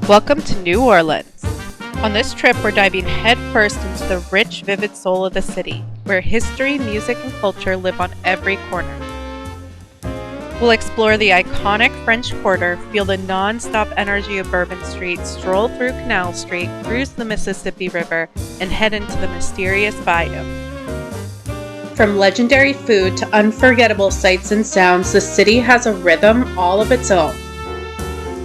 Welcome to New Orleans. On this trip, we're diving headfirst into the rich, vivid soul of the city, where history, music, and culture live on every corner. We'll explore the iconic French Quarter, feel the non-stop energy of Bourbon Street, stroll through Canal Street, cruise the Mississippi River, and head into the mysterious Bayou. From legendary food to unforgettable sights and sounds, the city has a rhythm all of its own.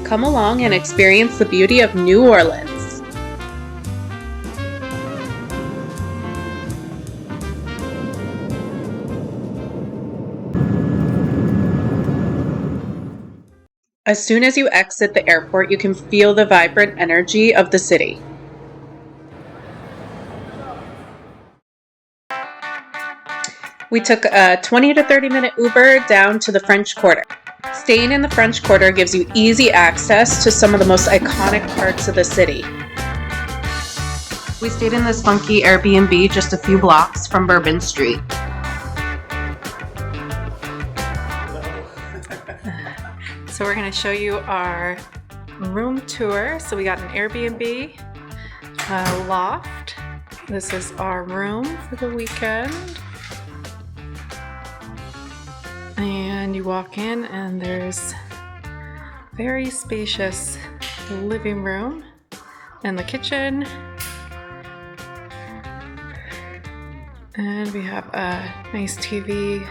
Come along and experience the beauty of New Orleans. As soon as you exit the airport, you can feel the vibrant energy of the city. We took a 20 to 30 minute Uber down to the French Quarter. Staying in the French Quarter gives you easy access to some of the most iconic parts of the city. We stayed in this funky Airbnb just a few blocks from Bourbon Street. So we're going to show you our room tour. So we got an Airbnb, loft. This is our room for the weekend. And you walk in and there's very spacious living room and the kitchen. And we have a nice TV,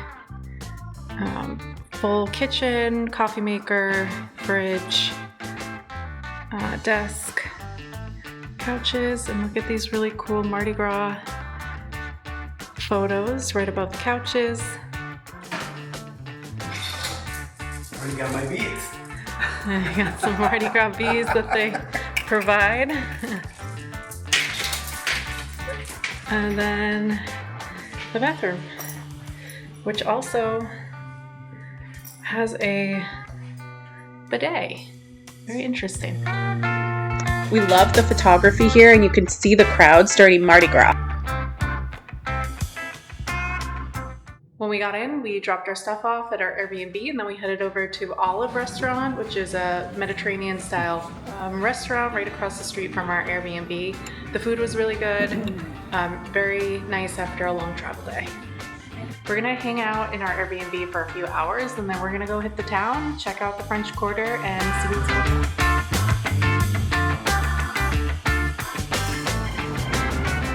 full kitchen, coffee maker, fridge, desk, couches, and look at these really cool Mardi Gras photos right above the couches. I got my beads. I got some Mardi Gras beads that they provide. And then the bathroom, which also has a bidet. Very interesting. We love the photography here, and you can see the crowds during Mardi Gras. When we got in, we dropped our stuff off at our Airbnb, and then we headed over to Olive Restaurant, which is a Mediterranean-style restaurant right across the street from our Airbnb. The food was really good, very nice after a long travel day. We're gonna hang out in our Airbnb for a few hours, and then we're gonna go hit the town, check out the French Quarter, and see what's going on.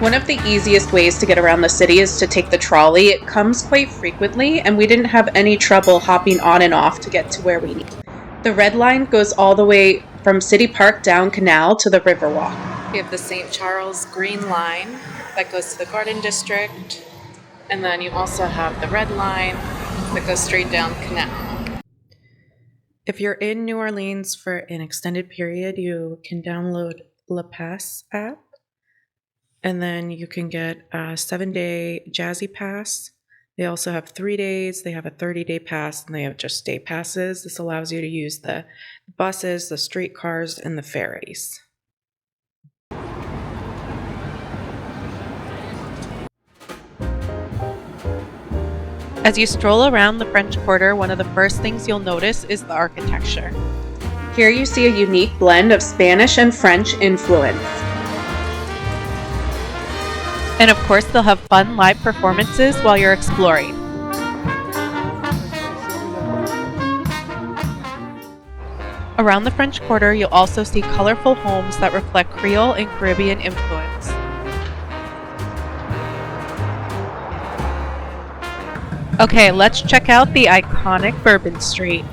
One of the easiest ways to get around the city is to take the trolley. It comes quite frequently, and we didn't have any trouble hopping on and off to get to where we need. The red line goes all the way from City Park down Canal to the Riverwalk. We have the St. Charles Green Line that goes to the Garden District, and then you also have the red line that goes straight down Canal. If you're in New Orleans for an extended period, you can download La Pass app. And then you can get a 7-day Jazzy Pass. They also have 3 days. They have a 30-day pass, and they have just day passes. This allows you to use the buses, the streetcars, and the ferries. As you stroll around the French Quarter, one of the first things you'll notice is the architecture. Here you see a unique blend of Spanish and French influence. And of course, they'll have fun live performances while you're exploring. Around the French Quarter, you'll also see colorful homes that reflect Creole and Caribbean influence. Okay, let's check out the iconic Bourbon Street.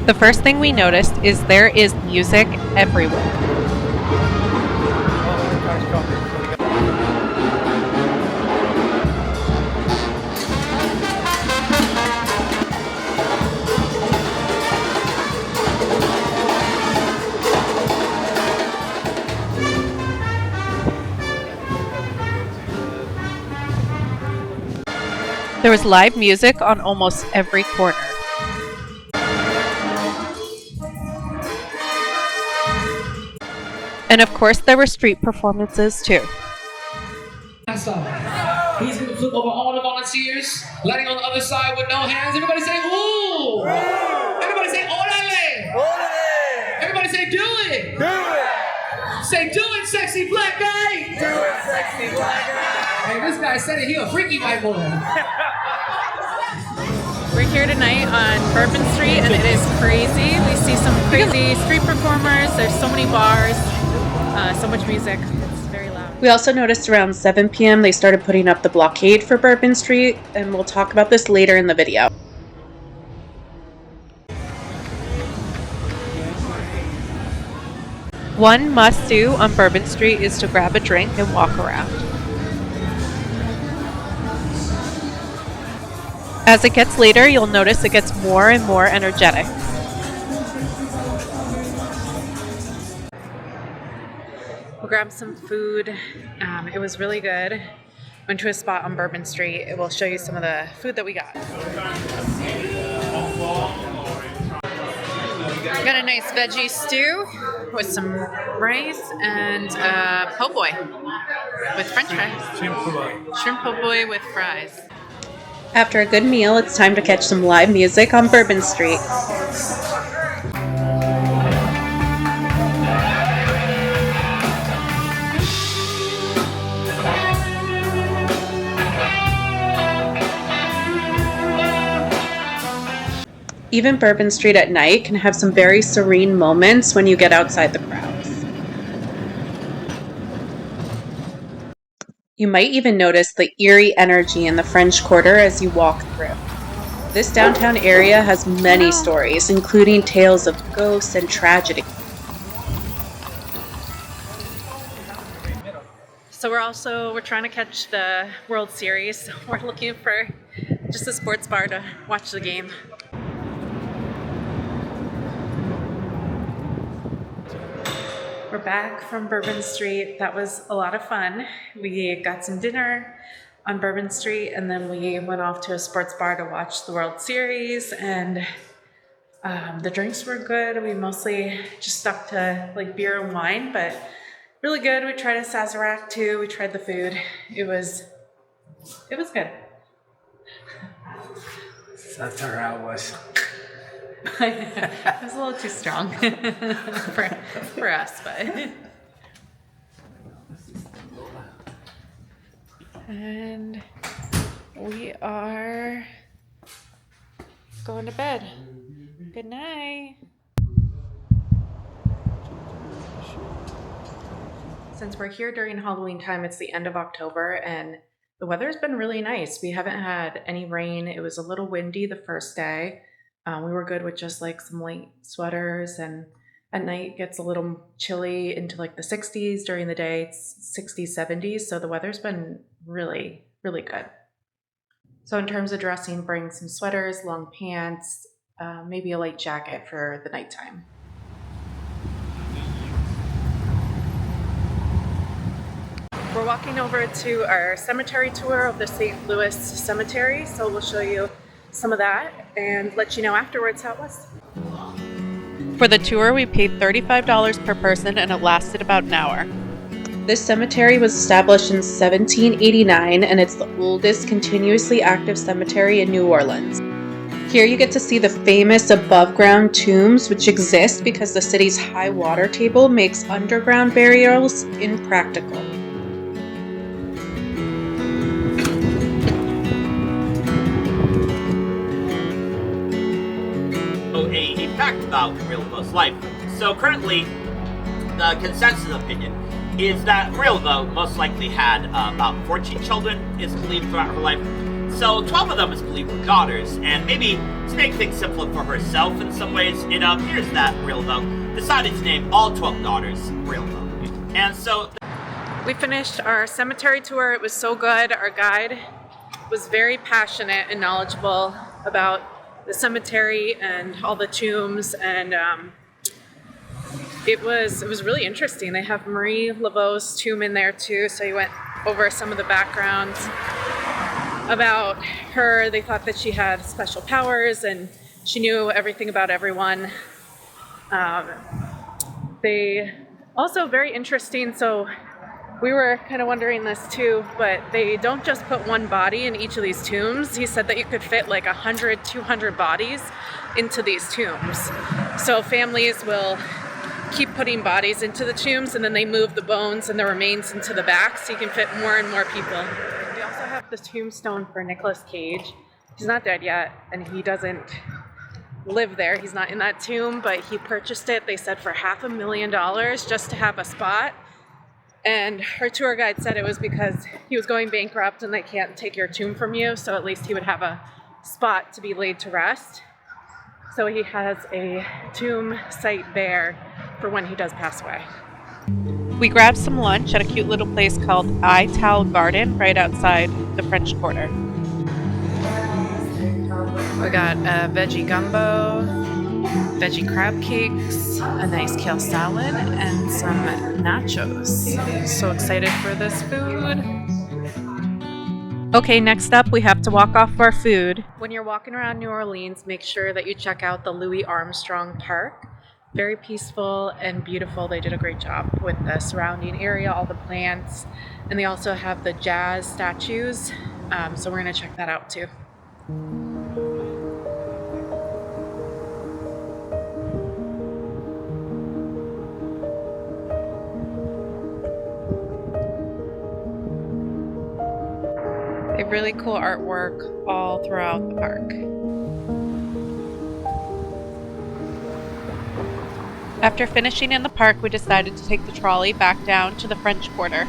The first thing we noticed is there is music everywhere. There was live music on almost every corner. And of course, there were street performances too. He's going to flip over all the volunteers, landing on the other side with no hands. Everybody say, ooh! Everybody say, orale! Everybody say, do it! Say, do it, sexy black guy! Do it, sexy black guy! Hey, this guy said it, he a freaky white boy. We're here tonight on Bourbon Street and it is crazy. We see some crazy street performers. There's so many bars, so much music. It's very loud. We also noticed around 7 p.m. they started putting up the blockade for Bourbon Street, and we'll talk about this later in the video. One must-do on Bourbon Street is to grab a drink and walk around. As it gets later, you'll notice it gets more and more energetic. We'll grab some food. It was really good. Went to a spot on Bourbon Street. It will show you some of the food that we got. Got a nice veggie stew with some rice and po' boy with french fries. Shrimp po' boy with fries. After a good meal, it's time to catch some live music on Bourbon Street. Even Bourbon Street at night can have some very serene moments when you get outside the crowds. You might even notice the eerie energy in the French Quarter as you walk through. This downtown area has many stories, including tales of ghosts and tragedy. So we're trying to catch the World Series. We're looking for just a sports bar to watch the game. We're back from Bourbon Street. That was a lot of fun. We got some dinner on Bourbon Street and then we went off to a sports bar to watch the World Series, and the drinks were good. We mostly just stuck to like beer and wine, but really good. We tried a Sazerac too. We tried the food. It was good. Sazerac was. It was a little too strong for us, but. And we are going to bed. Good night. Since we're here during Halloween time, it's the end of October and the weather's been really nice. We haven't had any rain. It was a little windy the first day. We were good with just like some light sweaters, and at night it gets a little chilly into like the 60s. During the day it's 60s, 70s. So the weather's been really, really good. So in terms of dressing, bring some sweaters, long pants, maybe a light jacket for the nighttime. We're walking over to our cemetery tour of the St. Louis Cemetery. So we'll show you some of that and let you know afterwards how it was. For the tour, we paid $35 per person and it lasted about an hour. This cemetery was established in 1789 and it's the oldest continuously active cemetery in New Orleans. Here you get to see the famous above-ground tombs, which exist because the city's high water table makes underground burials impractical. A fact about Rilvo's life. So currently, the consensus opinion is that Rilvo most likely had about 14 children, is believed, throughout her life. So 12 of them is believed were daughters, and maybe to make things simpler for herself in some ways, it appears that Rilvo decided to name all 12 daughters Rilvo. And so we finished our cemetery tour. It was so good. Our guide was very passionate and knowledgeable about the cemetery and all the tombs, and it was really interesting. They have Marie Laveau's tomb in there too, so he went over some of the backgrounds about her. They thought that she had special powers and she knew everything about everyone. They also very interesting, so we were kind of wondering this too, but they don't just put one body in each of these tombs. He said that you could fit like 100, 200 bodies into these tombs. So families will keep putting bodies into the tombs, and then they move the bones and the remains into the back so you can fit more and more people. We also have the tombstone for Nicolas Cage. He's not dead yet, and he doesn't live there. He's not in that tomb, but he purchased it, they said, for $500,000 just to have a spot. And our tour guide said it was because he was going bankrupt and they can't take your tomb from you, so at least he would have a spot to be laid to rest. So he has a tomb site there for when he does pass away. We grabbed some lunch at a cute little place called Tal Garden right outside the French Quarter. We got a veggie gumbo, veggie crab cakes, a nice kale salad, and some nachos. So excited for this food. Okay, next up we have to walk off our food. When you're walking around New Orleans, make sure that you check out the Louis Armstrong Park. Very peaceful and beautiful. They did a great job with the surrounding area, all the plants, and they also have the jazz statues. So we're gonna check that out too. They have really cool artwork all throughout the park. After finishing in the park, we decided to take the trolley back down to the French Quarter.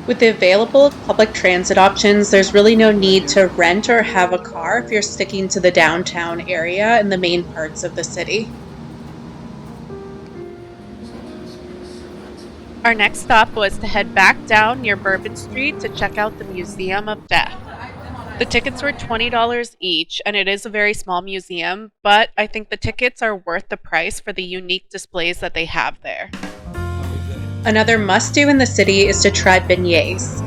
With the available public transit options, there's really no need to rent or have a car if you're sticking to the downtown area and the main parts of the city. Our next stop was to head back down near Bourbon Street to check out the Museum of Death. The tickets were $20 each, and it is a very small museum, but I think the tickets are worth the price for the unique displays that they have there. Another must-do in the city is to try beignets.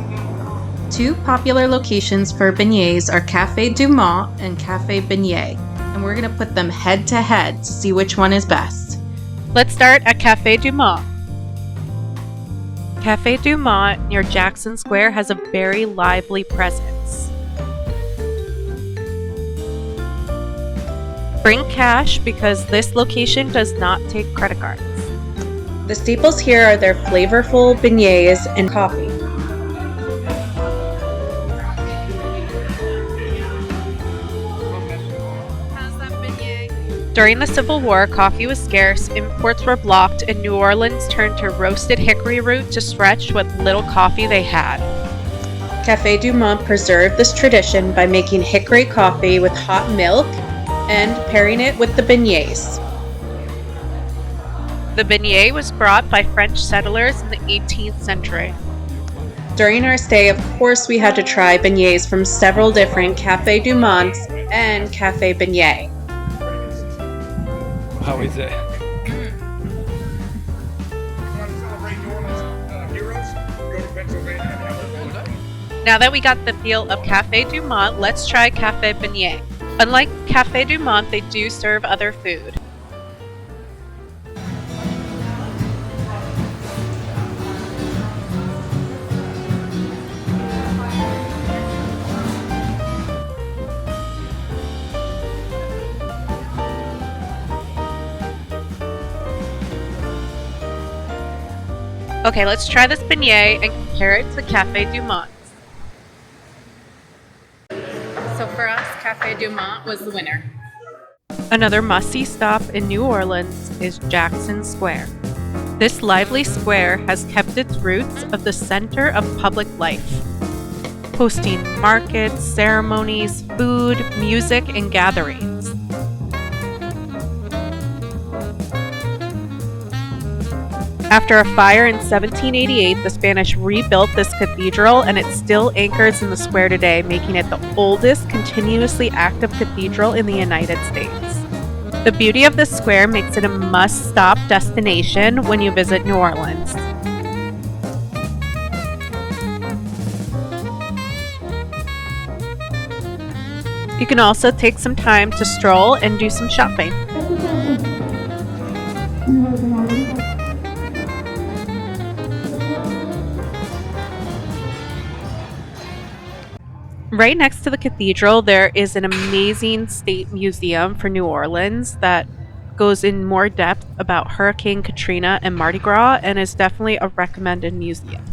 Two popular locations for beignets are Café du Mont and Café Beignet, and we're going to put them head-to-head to see which one is best. Let's start at Café du Mont. Café du Mont near Jackson Square has a very lively presence. Bring cash because this location does not take credit cards. The staples here are their flavorful beignets and coffee. How's that beignet? During the Civil War, coffee was scarce, imports were blocked, and New Orleans turned to roasted hickory root to stretch what little coffee they had. Café du Mont preserved this tradition by making hickory coffee with hot milk and pairing it with the beignets. The beignet was brought by French settlers in the 18th century. During our stay, of course, we had to try beignets from several different Café du Monts and Café Beignet. How is it? Now that we got the feel of Café du Mont, let's try Café Beignet. Unlike Café du Mont, they do serve other food. Okay, let's try this beignet and compare it to Café du Mont. So for us, Café du Mont was the winner. Another must-see stop in New Orleans is Jackson Square. This lively square has kept its roots of the center of public life, hosting markets, ceremonies, food, music, and gatherings. After a fire in 1788, the Spanish rebuilt this cathedral, and it still anchors in the square today, making it the oldest continuously active cathedral in the United States. The beauty of this square makes it a must-stop destination when you visit New Orleans. You can also take some time to stroll and do some shopping. Right next to the cathedral, there is an amazing state museum for New Orleans that goes in more depth about Hurricane Katrina and Mardi Gras and is definitely a recommended museum.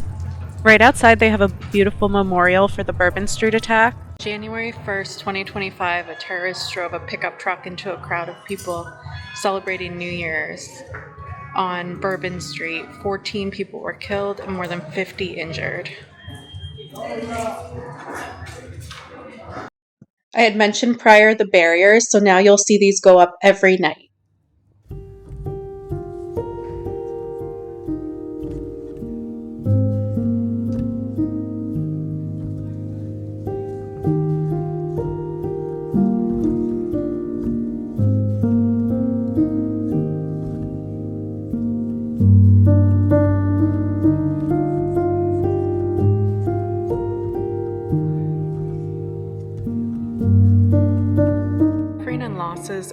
Right outside, they have a beautiful memorial for the Bourbon Street attack. January 1st, 2025, a terrorist drove a pickup truck into a crowd of people celebrating New Year's on Bourbon Street. 14 people were killed and more than 50 injured. I had mentioned prior the barriers, so now you'll see these go up every night.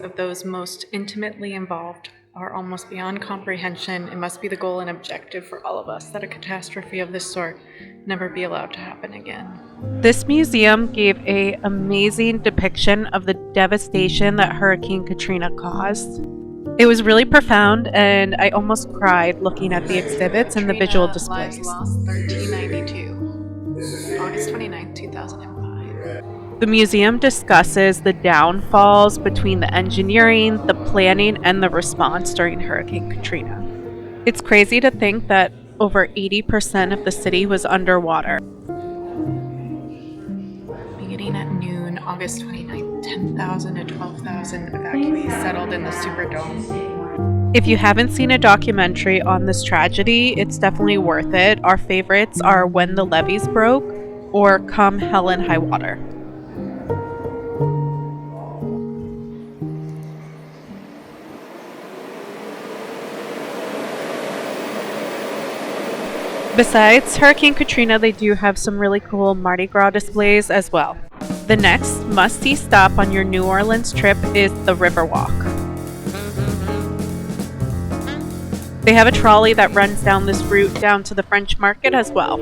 Of those most intimately involved are almost beyond comprehension. It must be the goal and objective for all of us that a catastrophe of this sort never be allowed to happen again. This museum gave an amazing depiction of the devastation that Hurricane Katrina caused. It was really profound, and I almost cried looking at the exhibits and the visual displays. Lives lost 1392, August 29, 2005. The museum discusses the downfalls between the engineering, the planning, and the response during Hurricane Katrina. It's crazy to think that over 80% of the city was underwater. Beginning at noon, August 29th, 10,000 to 12,000 evacuees settled in the Superdome. If you haven't seen a documentary on this tragedy, it's definitely worth it. Our favorites are When the Levees Broke or Come Hell and High Water. Besides Hurricane Katrina, they do have some really cool Mardi Gras displays as well. The next must-see stop on your New Orleans trip is the Riverwalk. They have a trolley that runs down this route down to the French market as well.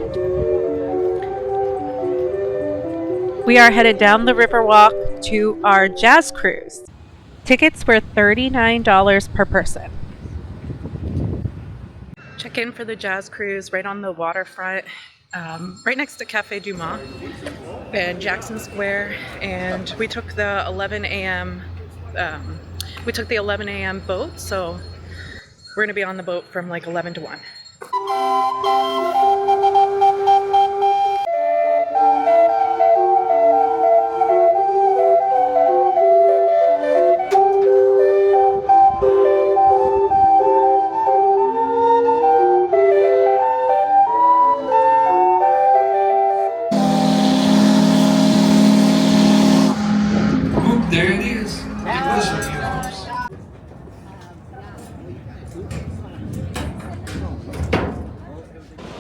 We are headed down the Riverwalk to our jazz cruise. Tickets were $39 per person. Check in for the jazz cruise right on the waterfront, right next to Cafe Du Mont and Jackson Square. And we took the 11 a.m. Boat, so we're gonna be on the boat from like 11 to 1. There it is.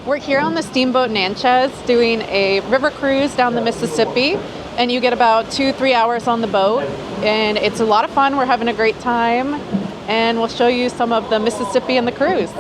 We're here on the Steamboat Natchez doing a river cruise down the Mississippi, and you get about 2-3 hours on the boat, and it's a lot of fun. We're having a great time, and we'll show you some of the Mississippi and the cruise.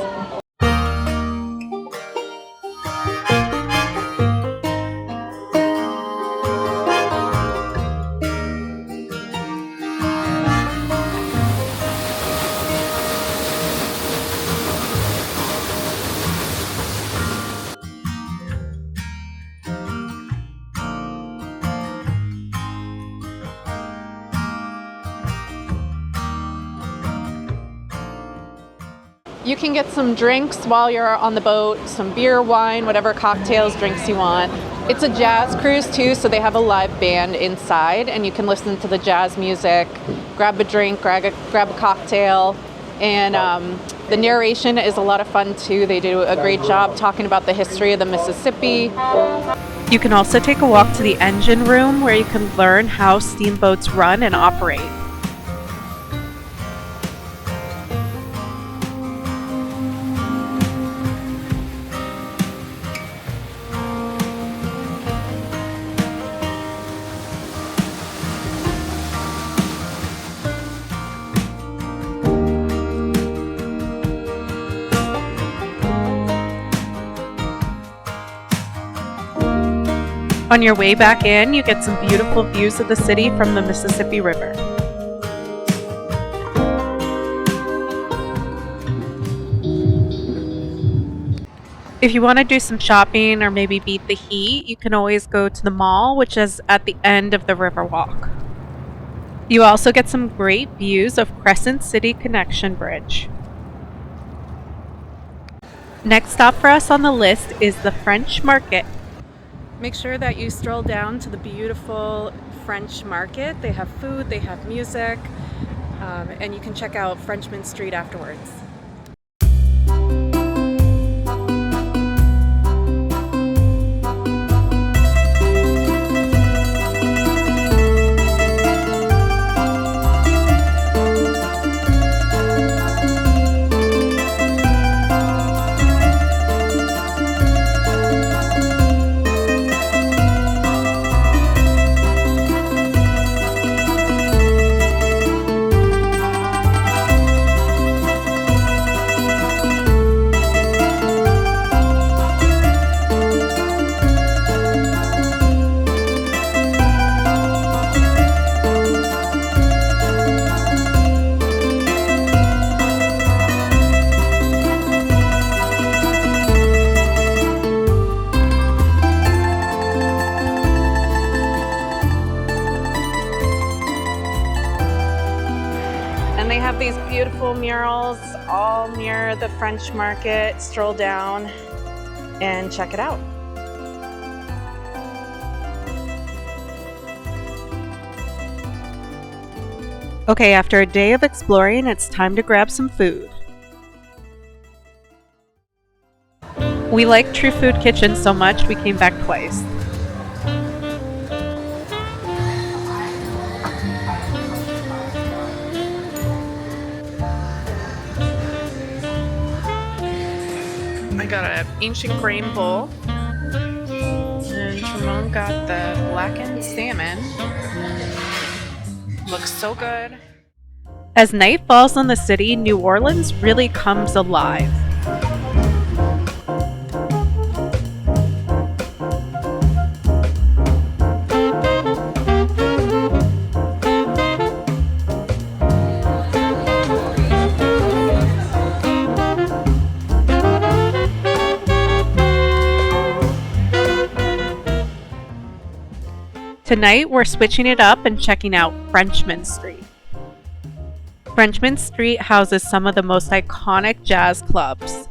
You can get some drinks while you're on the boat, some beer, wine, whatever cocktails, drinks you want. It's a jazz cruise too, so they have a live band inside and you can listen to the jazz music, grab a drink, grab a cocktail, and the narration is a lot of fun too. They do a great job talking about the history of the Mississippi. You can also take a walk to the engine room where you can learn how steamboats run and operate. On your way back in, you get some beautiful views of the city from the Mississippi River. If you want to do some shopping or maybe beat the heat, you can always go to the mall, which is at the end of the Riverwalk. You also get some great views of Crescent City Connection Bridge. Next stop for us on the list is the French Market. Make sure that you stroll down to the beautiful French Market. They have food, they have music, and you can check out Frenchman Street afterwards. And they have these beautiful murals all near the French Market. Stroll down and check it out. Okay, after a day of exploring, it's time to grab some food. We like True Food Kitchen so much we came back twice. I got an ancient grain bowl, and Ramon got the blackened salmon. Looks so good. As night falls on the city, New Orleans really comes alive. Tonight, we're switching it up and checking out Frenchman Street. Frenchman Street houses some of the most iconic jazz clubs.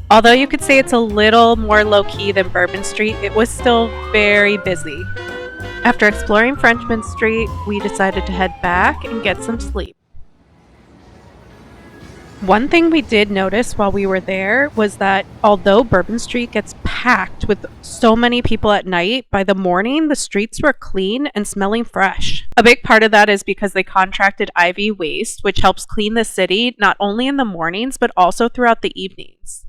Although you could say it's a little more low-key than Bourbon Street, it was still very busy. After exploring Frenchman Street, we decided to head back and get some sleep. One thing we did notice while we were there was that although Bourbon Street gets packed with so many people at night, by the morning the streets were clean and smelling fresh. A big part of that is because they contracted Ivy Waste, which helps clean the city not only in the mornings but also throughout the evenings.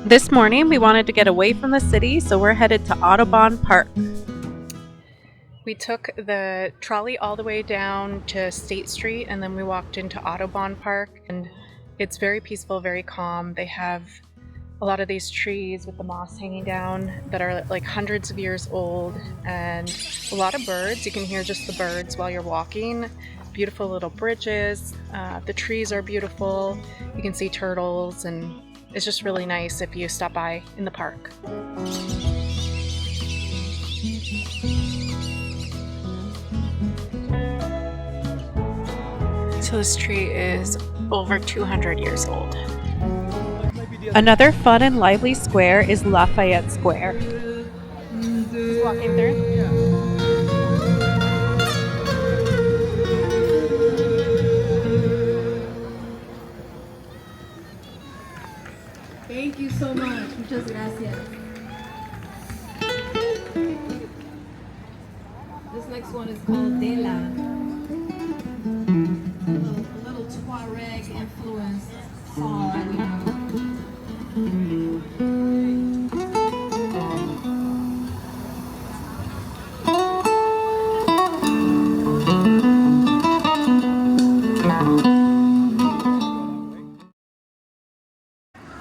This morning we wanted to get away from the city, so we're headed to Audubon Park. We took the trolley all the way down to State Street, and then we walked into Audubon Park, and it's very peaceful, very calm. They have a lot of these trees with the moss hanging down that are like hundreds of years old, and a lot of birds. You can hear just the birds while you're walking. Beautiful little bridges. The trees are beautiful. You can see turtles, and it's just really nice if you stop by in the park. So this tree is over 200 years old. Another fun and lively square is Lafayette Square. Just walking through. Thank you so much. Muchas gracias. This next one is called Dela. A little Tuareg influenced song,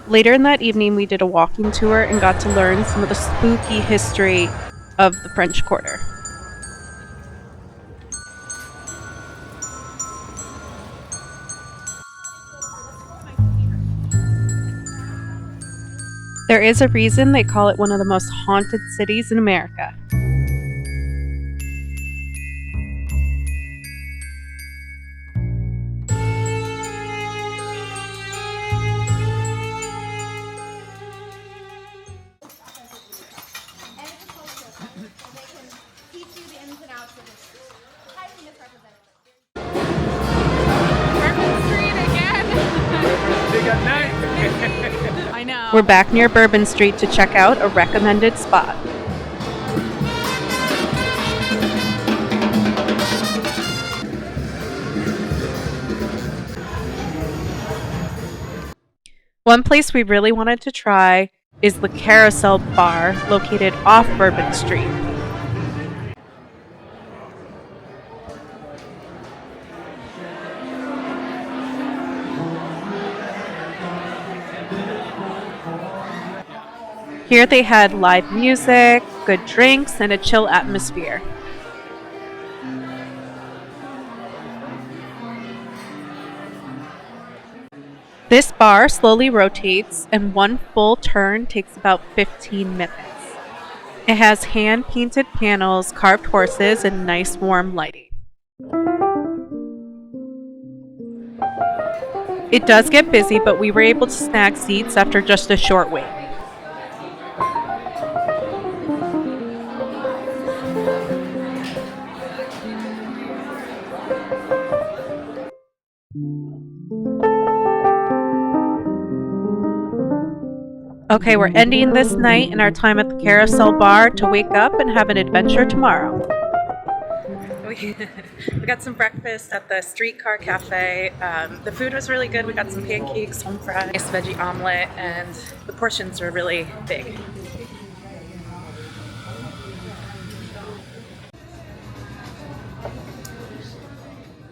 Later in that evening, we did a walking tour and got to learn some of the spooky history of the French Quarter. There is a reason they call it one of the most haunted cities in America. I know. We're back near Bourbon Street to check out a recommended spot. One place we really wanted to try is the Carousel Bar, located off Bourbon Street. Here they had live music, good drinks, and a chill atmosphere. This bar slowly rotates, and one full turn takes about 15 minutes. It has hand-painted panels, carved horses, and nice warm lighting. It does get busy, but we were able to snag seats after just a short wait. Okay, we're ending this night and our time at the Carousel Bar to wake up and have an adventure tomorrow. We got some breakfast at the Streetcar Cafe. The food was really good. We got some pancakes, home fried, nice veggie omelet, and the portions were really big.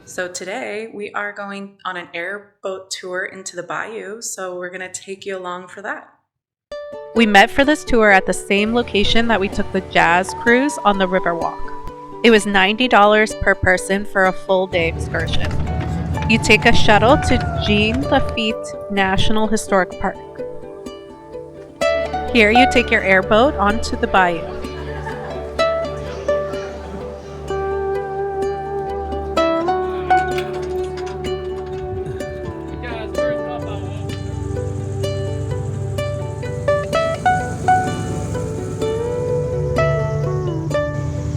So today we are going on an airboat tour into the Bayou, so we're going to take you along for that. We met for this tour at the same location that we took the Jazz cruise on the Riverwalk. It was $90 per person for a full day excursion. You take a shuttle to Jean Lafayette National Historic Park. Here you take your airboat onto the Bayou.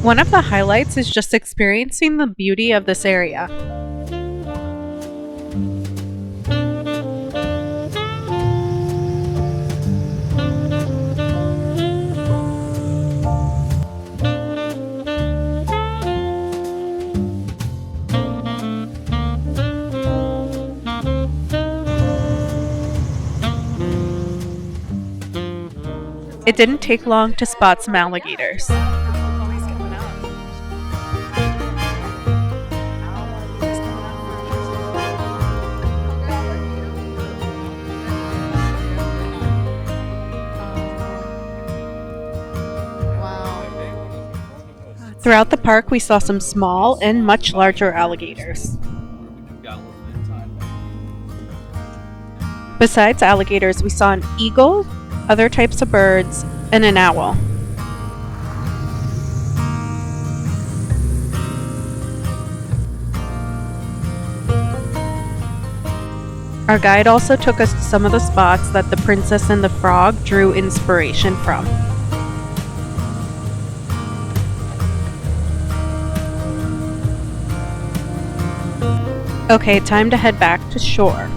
One of the highlights is just experiencing the beauty of this area. It didn't take long to spot some alligators. Throughout the park, we saw some small and much larger alligators. Besides alligators, we saw an eagle, other types of birds, and an owl. Our guide also took us to some of the spots that the Princess and the Frog drew inspiration from. Okay, time to head back to shore.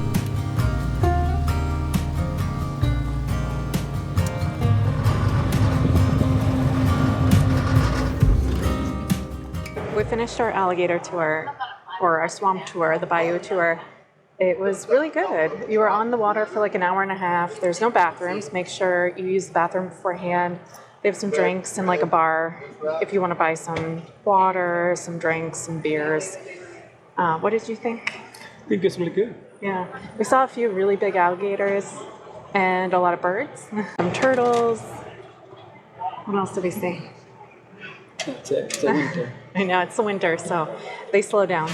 We finished our alligator tour, or our swamp tour, the Bayou tour. It was really good. You were on the water for like an hour and a half. There's no bathrooms. Make sure you use the bathroom beforehand. They have some drinks and like a bar if you want to buy some water, some drinks, some beers. What did you think? I think it's really good. Yeah. We saw a few really big alligators and a lot of birds. Some turtles. What else did we see? That's it. It's a winter. I know, it's the winter, so they slow down.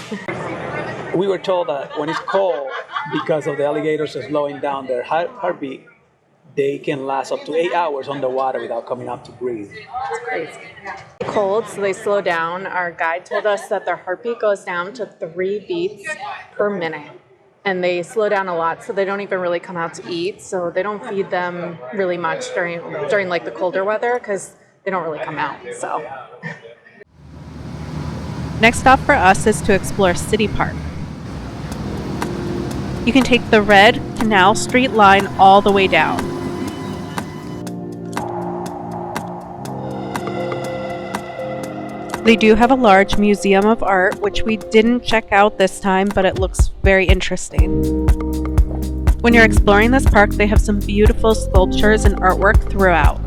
We were told that when it's cold, because of the alligators are slowing down their heartbeat, they can last up to 8 hours underwater without coming up to breathe. Crazy. Cold, so they slow down. Our guide told us that their heartbeat goes down to 3 beats per minute. And they slow down a lot, so they don't even really come out to eat. So they don't feed them really much during like the colder weather because they don't really come out. So next stop for us is to explore City Park. You can take the red Canal Street line all the way down. They do have a large museum of art, which we didn't check out this time, but it looks very interesting. When you're exploring this park, they have some beautiful sculptures and artwork throughout.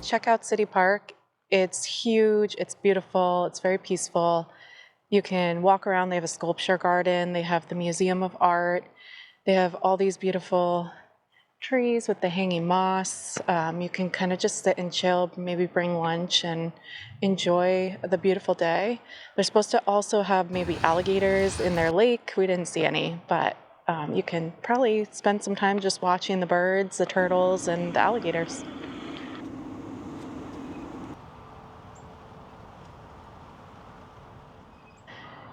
Check out City Park. It's huge, it's beautiful, it's very peaceful. You can walk around. They have a sculpture garden, they have the Museum of Art, they have all these beautiful trees with the hanging moss. You can kind of just sit and chill, maybe bring lunch and enjoy the beautiful day. They're supposed to also have maybe alligators in their lake. We didn't see any, but you can probably spend some time just watching the birds, the turtles, and the alligators.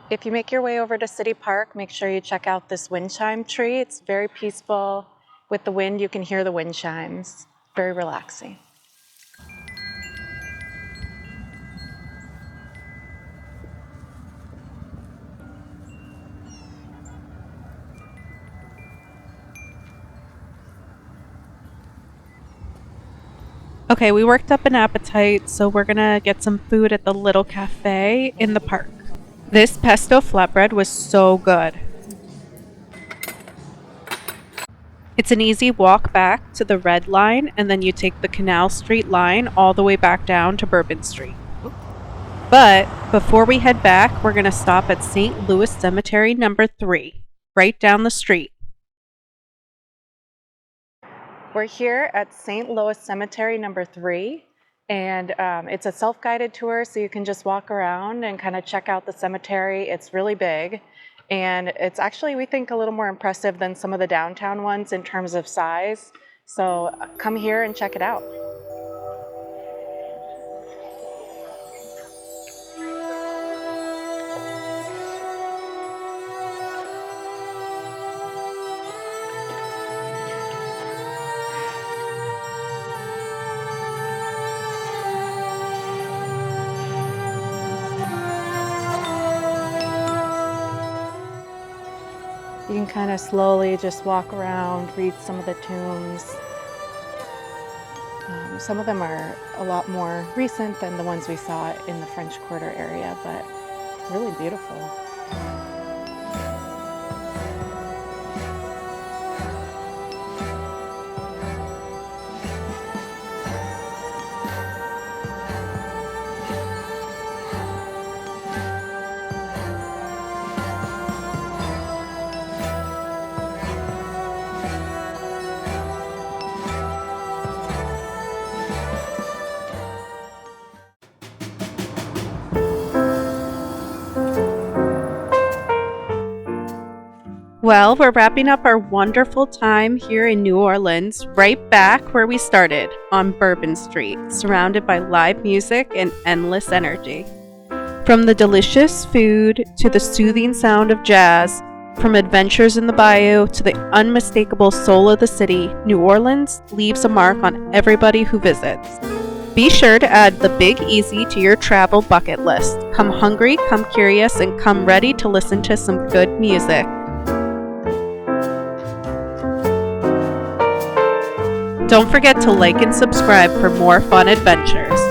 If you make your way over to City Park, make sure you check out this wind chime tree. It's very peaceful. With the wind, you can hear the wind chimes. Very relaxing. Okay, we worked up an appetite, so we're gonna get some food at the little cafe in the park. This pesto flatbread was so good. It's an easy walk back to the red line, and then you take the Canal Street line all the way back down to Bourbon Street. But before we head back, we're going to stop at St. Louis Cemetery number 3, right down the street. We're here at St. Louis Cemetery number 3. And it's a self-guided tour, so you can just walk around and kind of check out the cemetery. It's really big, and it's actually, we think, a little more impressive than some of the downtown ones in terms of size. So come here and check it out. You can kind of slowly just walk around, read some of the tombs. Some of them are a lot more recent than the ones we saw in the French Quarter area, but really beautiful. Well, we're wrapping up our wonderful time here in New Orleans, right back where we started, on Bourbon Street, surrounded by live music and endless energy. From the delicious food to the soothing sound of jazz, from adventures in the Bayou to the unmistakable soul of the city, New Orleans leaves a mark on everybody who visits. Be sure to add the Big Easy to your travel bucket list. Come hungry, come curious, and come ready to listen to some good music. Don't forget to like and subscribe for more fun adventures.